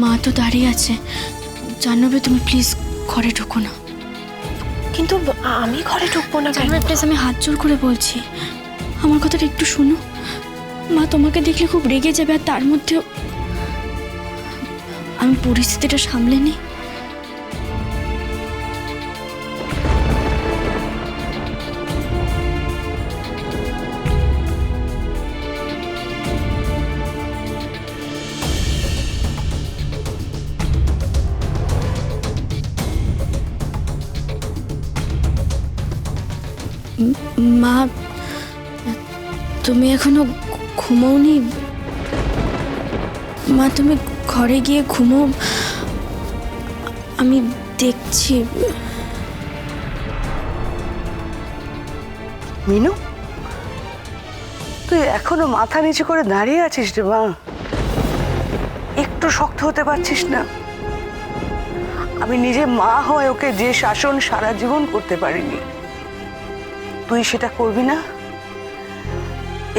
মা তো দাঁড়িয়ে আছে। জাহ্নবী, তুমি প্লিজ ঘরে ঢুকো না। কিন্তু আমি ঘরে ঢুকবো না কেন? জাহ্নবী, প্লিজ, আমি হাত জোর করে বলছি, আমার কথাটা একটু শোনো। মা তোমাকে দেখলে খুব রেগে যাবে, আর তার মধ্যেও আমি পরিস্থিতিটা সামলে নিই। মা, তুমি এখনো ঘুমোওনি? মা, তুমি ঘরে গিয়ে ঘুমো, আমি দেখছি। মিনু, তুই এখনো মাথা নিচু করে দাঁড়িয়ে আছিস রে মা? একটু শক্ত হতে পারছিস না? আমি নিজে মা হয়ে ওকে যে শাসন সারা জীবন করতে পারিনি, তুই সেটা করবি না?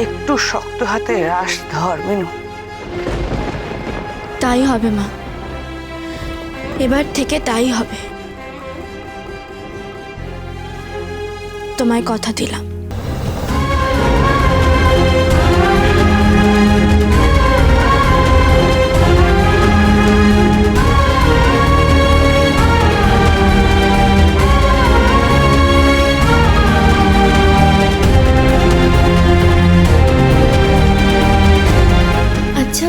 একটু শক্ত হাতে রাশ ধর মিনু। তাই হবে মা, এবার থেকে তাই হবে, তোমায় কথা দিলাম। আচ্ছা,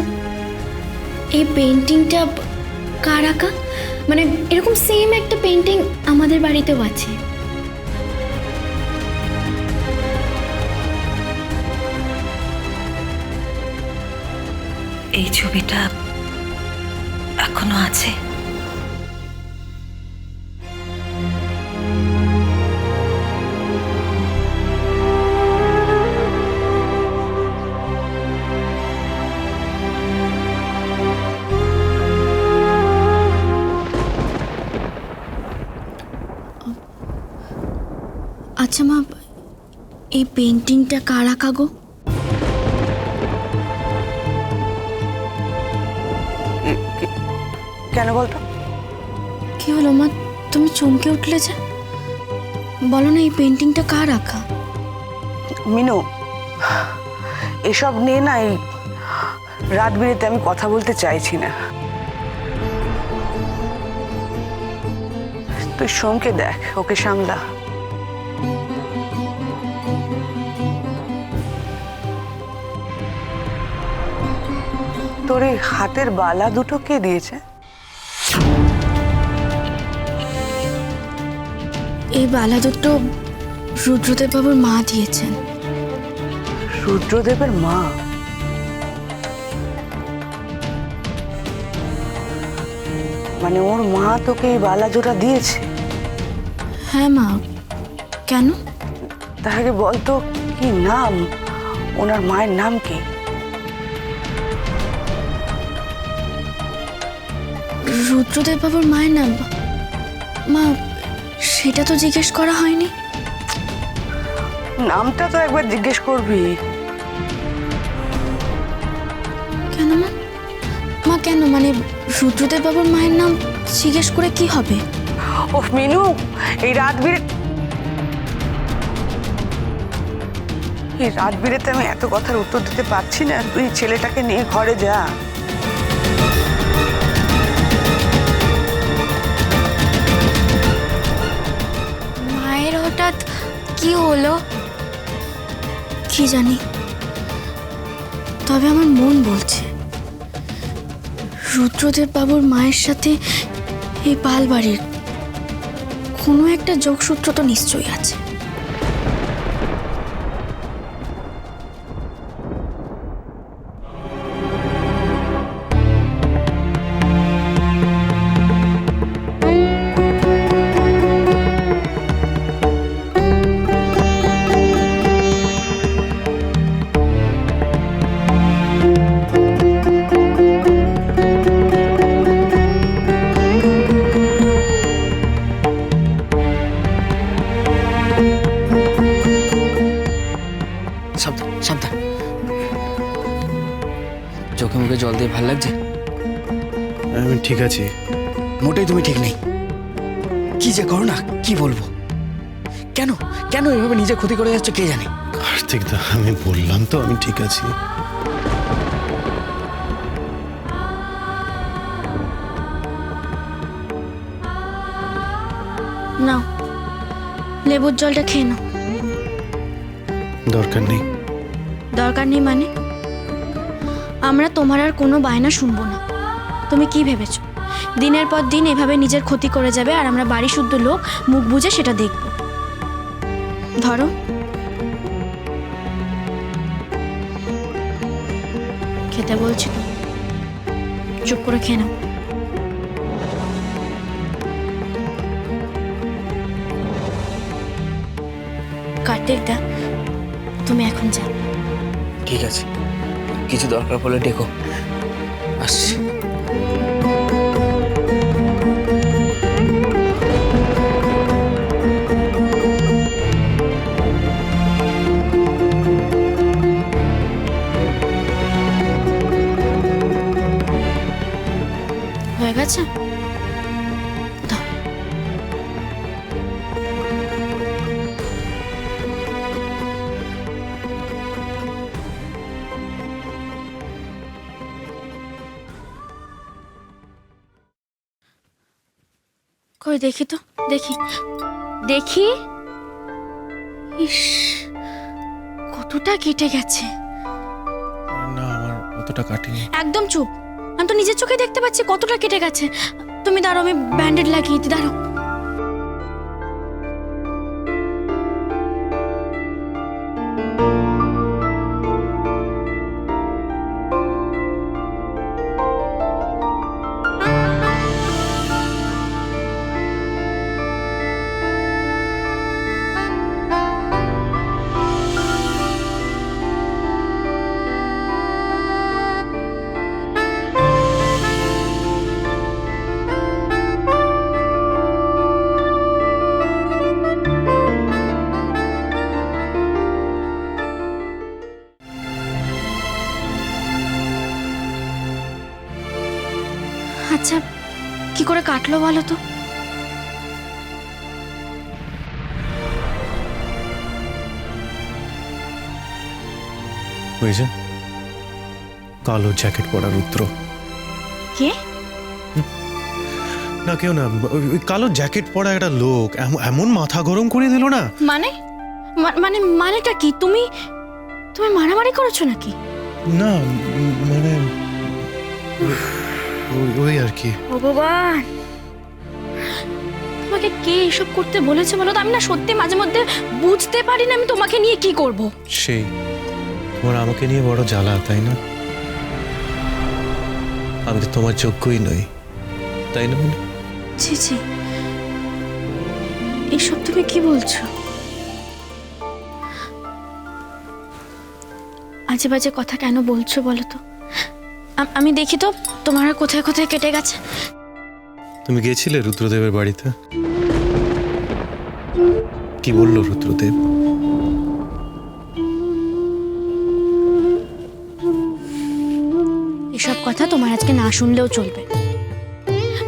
এই পেন্টিংটা কার আঁকা? মানে এরকম সেম একটা পেন্টিং আমাদের বাড়িতেও আছে। এই ছবিটা এখনো আছে। আচ্ছা মা, এই পেন্টিংটা কার আঁকা গো? কেন বলতো? কি হলো মা, তুমি চমকে উঠলে যে? বলো না, এই পেন্টিংটা কার আঁকা? মিনু, এসব নিয়ে না এই রাত বিরেতে আমি কথা বলতে চাইছি না। তুই সোমকে দেখ, ওকে সামলা। তোর এই হাতের বালা দুটো কে দিয়েছে? এই বালা দুটো রুদ্রদেব বাবুর মা দিয়েছেন। রুদ্রদেবের মা? মানে ওর মা তোকে এই বালা জোড়া দিয়েছে? হ্যাঁ মা, কেন? তার আগে বলতো কি নাম, ওনার মায়ের নাম কি? রুদ্রদেব বাবুর মায়ের নাম? মা, সেটা তো জিজ্ঞেস করা হয়নি। নামটা তো একবার জিজ্ঞেস করবি। কেন মা? মা কেন, মানে রুদ্রদেব বাবুর মায়ের নাম জিজ্ঞেস করে কি হবে? ও মিনু, এই রাত বিরেতে আমি এত কথার উত্তর দিতে পারছি না। তুই ছেলেটাকে নিয়ে ঘরে যা। মায়ের হঠাৎ কি হলো কি জানি, তবে আমার মন বলছে রুদ্রদেব বাবুর মায়ের সাথে এই পালবাড়ির কোনো একটা যোগসূত্র তো নিশ্চয়ই আছে। চোখে মুখে জল দিয়ে ভাল লাগছে? আমি ঠিক আছি। মোটেই তুমি ঠিক নেই। কি যে করো না, কি বলবো। কেন কেন এভাবে নিজে ক্ষতি করে যাচ্ছ কে জানে। কার্তিক দা, আমি বললাম তো আমি ঠিক আছি। নাও, লেবুর জলটা খেয়ে নাও। দরকার নেই। দরকার নেই মানে? আমরা তোমার আর কোনো বায়না শুনবো না। তুমি কি ভেবেছো দিনের পর দিন এভাবে নিজের ক্ষতি করে যাবে আর আমরা বাড়ি শুদ্ধ লোক মুখ বুজে সেটা দেখব? ধরো, খেতে বলছি তো, চুপ করে খেয়ে নাও। কার্তিক দা, তুমি এখন যাও। ঠিক আছে, কিছু দরকার পড়লে ডেকো, আসছি। হয়ে গেছে? দাও। কই দেখি তো, দেখি দেখি। ইস, কতটা কেটে গেছে। না, আমার অতটা কাটেনি। একদম চুপ, আমি তো নিজের চোখে দেখতে পাচ্ছি কতটা কেটে গেছে। তুমি দাঁড়াও, আমি ব্যান্ডেড লাগিয়ে দিই, দাঁড়াও। আচ্ছা, কি করে কাটলো বলো তো? ওই যে কালো জ্যাকেট পরা রুদ্র। কে? না, কেউ না, ওই কালো জ্যাকেট পরা একটা লোক এমন মাথা গরম করে দিল না। মানে মানে মানেটা কি? তুমি তুমি মারামারি করেছো নাকি? না, মানে ওই আর কি। ভগবান, তোমাকে কে এসব করতে বলেছে বলো তো? আমি না সত্যি মাঝে মধ্যে বুঝতে পারি না আমি তোমাকে নিয়ে কি করব। সেই তোমার আমাকে নিয়ে বড় জ্বালা, তাই না? আমি তো তোমার যোগ্যই নই, তাই না? ছি ছি, এসব তুমি কি বলছো? আজে বাজে কথা কেন বলছো বলো তো? আমি দেখি তো তোমার আর কোথায় কোথায় কেটে গেছে। তুমি গেছিলে রুদ্রদেবের বাড়িতে? কি বললো রুদ্রদেব? এসব কথা তোমার আজকে না শুনলেও চলবে।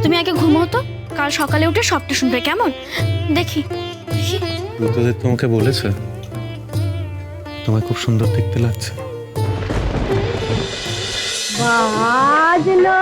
তুমি আগে ঘুমাও তো, কাল সকালে উঠে সবটা শুনবে, কেমন? দেখি দেখি। রুদ্রদেব তোমাকে বলেছে তোমায় খুব সুন্দর দেখতে লাগছে? বাজলো